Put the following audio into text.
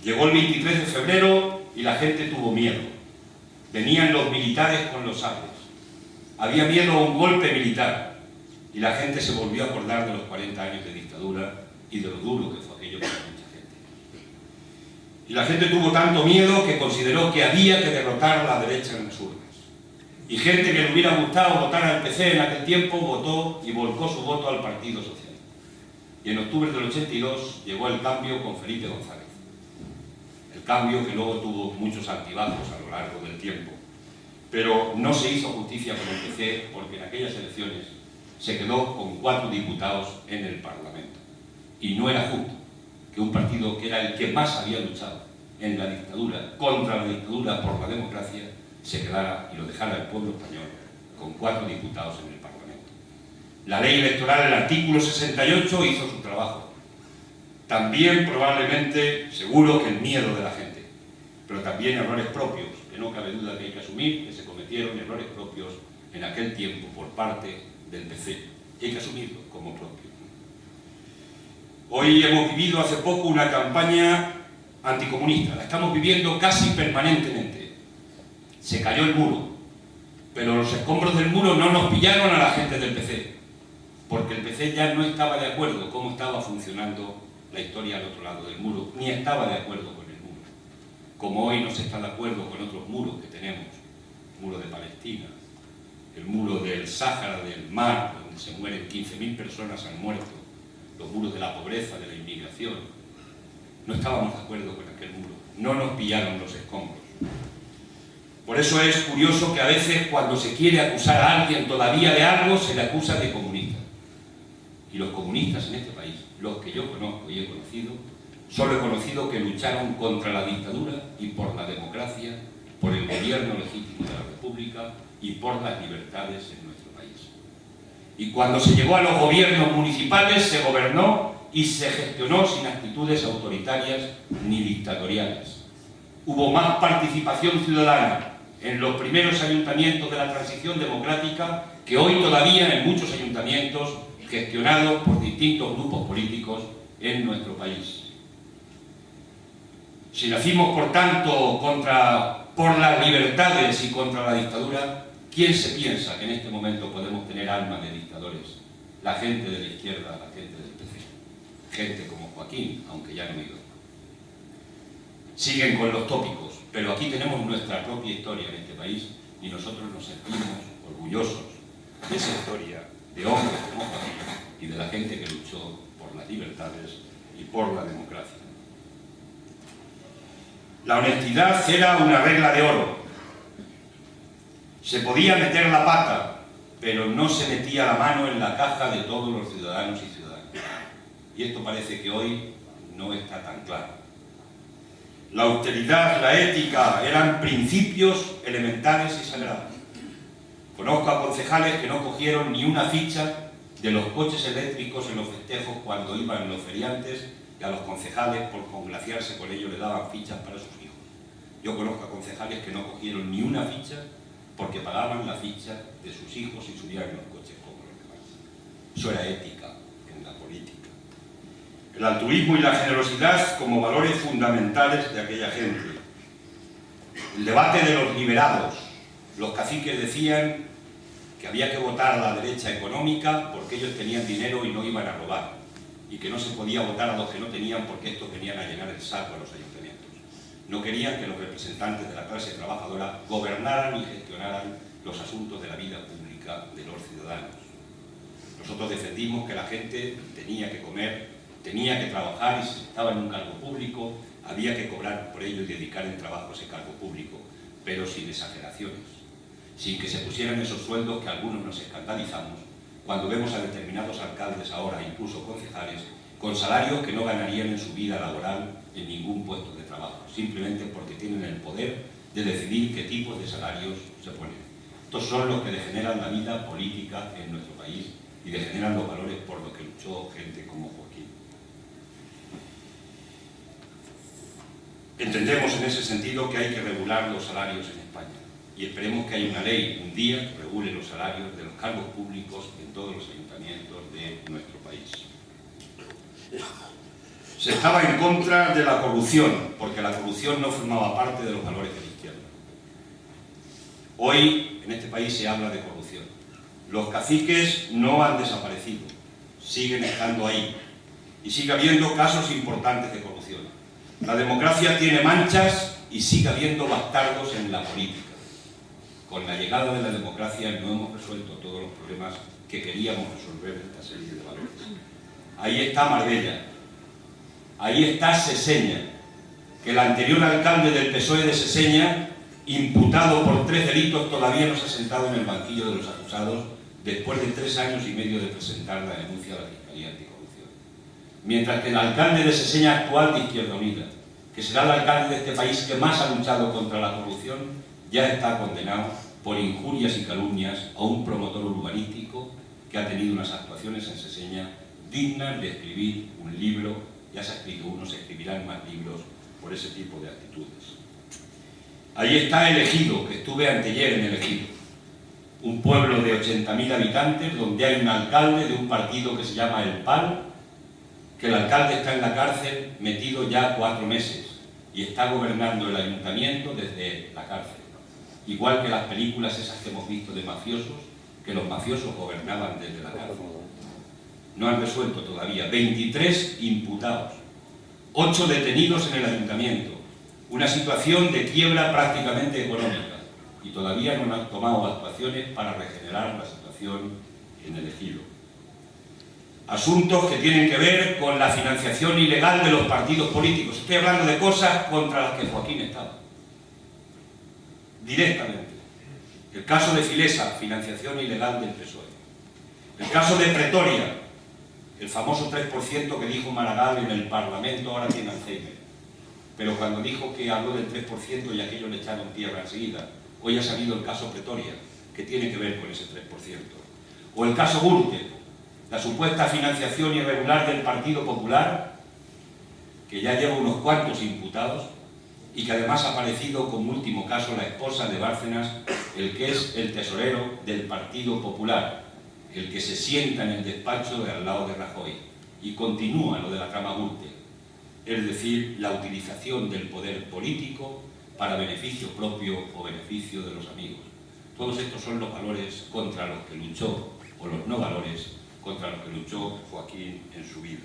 Llegó el 23 de febrero y la gente tuvo miedo. Venían los militares con los sables. Había miedo a un golpe militar y la gente se volvió a acordar de los 40 años de dictadura y de lo duro que fue aquello para mucha gente. Y la gente tuvo tanto miedo que consideró que había que derrotar a la derecha en las urnas. Y gente que le hubiera gustado votar al PC en aquel tiempo votó y volcó su voto al Partido Socialista. Y en octubre del 82 llegó el cambio con Felipe González. El cambio que luego tuvo muchos altibajos a lo largo del tiempo. Pero no se hizo justicia con el PC porque en aquellas elecciones se quedó con 4 diputados en el Parlamento. Y no era justo que un partido que era el que más había luchado en la dictadura, contra la dictadura, por la democracia, se quedara y lo dejara el pueblo español con 4 diputados en el Parlamento. La ley electoral, el artículo 68, hizo su trabajo. También probablemente, seguro que el miedo de la gente, pero también errores propios, que no cabe duda que hay que asumir, que se cometieron errores propios en aquel tiempo por parte del PC. Y hay que asumirlo como propio. Hoy hemos vivido hace poco una campaña anticomunista, la estamos viviendo casi permanentemente. Se cayó el muro, pero los escombros del muro no nos pillaron a la gente del PC, porque el PC ya no estaba de acuerdo cómo estaba funcionando la historia al otro lado del muro, ni estaba de acuerdo con el muro, como hoy no se está de acuerdo con otros muros que tenemos, el muro de Palestina, el muro del Sáhara, del mar, donde se mueren 15.000 personas han muerto, los muros de la pobreza, de la inmigración. No estábamos de acuerdo con aquel muro, no nos pillaron los escombros. Por eso es curioso que a veces cuando se quiere acusar a alguien todavía de algo, se le acusa de comunista. Y los comunistas en este país, los que yo conozco y he conocido, solo he conocido que lucharon contra la dictadura y por la democracia, por el gobierno legítimo de la República y por las libertades en nuestro país. Y cuando se llegó a los gobiernos municipales, se gobernó y se gestionó sin actitudes autoritarias ni dictatoriales. Hubo más participación ciudadana en los primeros ayuntamientos de la transición democrática que hoy todavía en muchos ayuntamientos gestionados por distintos grupos políticos en nuestro país. Si nacimos, por tanto, por las libertades y contra la dictadura, ¿quién se piensa que en este momento podemos tener alma de dictadores? La gente de la izquierda, la gente del PC. Gente como Joaquín, aunque ya no vive. Siguen con los tópicos, pero aquí tenemos nuestra propia historia en este país y nosotros nos sentimos orgullosos de esa historia, de hombres como Joaquín y de la gente que luchó por las libertades y por la democracia. La honestidad era una regla de oro. Se podía meter la pata, pero no se metía la mano en la caja de todos los ciudadanos y ciudadanas. Y esto parece que hoy no está tan claro. La austeridad, la ética, eran principios elementales y sagrados. Conozco a concejales que no cogieron ni una ficha de los coches eléctricos en los festejos cuando iban los feriantes, y a los concejales, por congraciarse con ellos, le daban fichas para sus hijos. Yo conozco a concejales que no cogieron ni una ficha porque pagaban la ficha de sus hijos y subían en los coches como los demás. Eso era ética en la política. El altruismo y la generosidad como valores fundamentales de aquella gente. El debate de los liberados. Los caciques decían que había que votar a la derecha económica porque ellos tenían dinero y no iban a robar, y que no se podía votar a los que no tenían porque estos venían a llenar el saco a los ayuntamientos. No querían que los representantes de la clase trabajadora gobernaran y gestionaran los asuntos de la vida pública de los ciudadanos. Nosotros defendimos que la gente tenía que comer, tenía que trabajar, y si estaba en un cargo público había que cobrar por ello y dedicar el trabajo a ese cargo público, pero sin exageraciones, sin que se pusieran esos sueldos que algunos nos escandalizamos cuando vemos a determinados alcaldes ahora, incluso concejales, con salarios que no ganarían en su vida laboral en ningún puesto de trabajo, simplemente porque tienen el poder de decidir qué tipos de salarios se ponen. Estos son los que degeneran la vida política en nuestro país y degeneran los valores por los que luchó gente como Joaquín. Entendemos en ese sentido que hay que regular los salarios en España y esperemos que haya una ley un día que regule los salarios de los cargos públicos en todos los ayuntamientos de nuestro país. se estaba en contra de la corrupción, porque la corrupción no formaba parte de los valores de la izquierda. Hoy en este país se habla de corrupción. Los caciques no han desaparecido, siguen estando ahí y sigue habiendo casos importantes de corrupción. La democracia tiene manchas y sigue habiendo bastardos en la política. Con la llegada de la democracia no hemos resuelto todos los problemas que queríamos resolver en esta serie de valores. Ahí está Marbella, ahí está Seseña, que el anterior alcalde del PSOE de Seseña, imputado por 3 delitos, todavía no se ha sentado en el banquillo de los acusados después de 3 años y medio de presentar la denuncia a la Fiscalía Anticorrupción. Mientras que el alcalde de Seseña actual de Izquierda Unida, que será el alcalde de este país que más ha luchado contra la corrupción, ya está condenado por injurias y calumnias a un promotor urbanístico que ha tenido unas actuaciones en Seseña dignas de escribir un libro. Ya se ha escrito uno, se escribirán más libros por ese tipo de actitudes. Ahí está El Ejido, que estuve anteayer en El Ejido, un pueblo de 80.000 habitantes donde hay un alcalde de un partido que se llama El PAL, que el alcalde está en la cárcel metido ya 4 meses y está gobernando el ayuntamiento desde la cárcel. Igual que las películas esas que hemos visto de mafiosos, que los mafiosos gobernaban desde la cárcel. No han resuelto todavía. 23 imputados, 8 detenidos en el ayuntamiento, una situación de quiebra prácticamente económica y todavía no han tomado actuaciones para regenerar la situación en El Ejido. Asuntos que tienen que ver con la financiación ilegal de los partidos políticos. Estoy hablando de cosas contra las que Joaquín estaba. Directamente. El caso de Filesa, financiación ilegal del PSOE. El caso de Pretoria, el famoso 3% que dijo Maragall en el Parlamento, ahora tiene Alzheimer. Pero cuando dijo que habló del 3% y aquello le echaron tierra enseguida. Hoy ha salido el caso Pretoria, que tiene que ver con ese 3%. O el caso Gürtel, la supuesta financiación irregular del Partido Popular, que ya lleva unos cuantos imputados, y que además ha aparecido como último caso la esposa de Bárcenas, el que es el tesorero del Partido Popular, el que se sienta en el despacho de al lado de Rajoy, y continúa lo de la trama Gürtel, es decir, la utilización del poder político para beneficio propio o beneficio de los amigos. Todos estos son los valores contra los que luchó, o los no valores contra los que luchó Joaquín en su vida.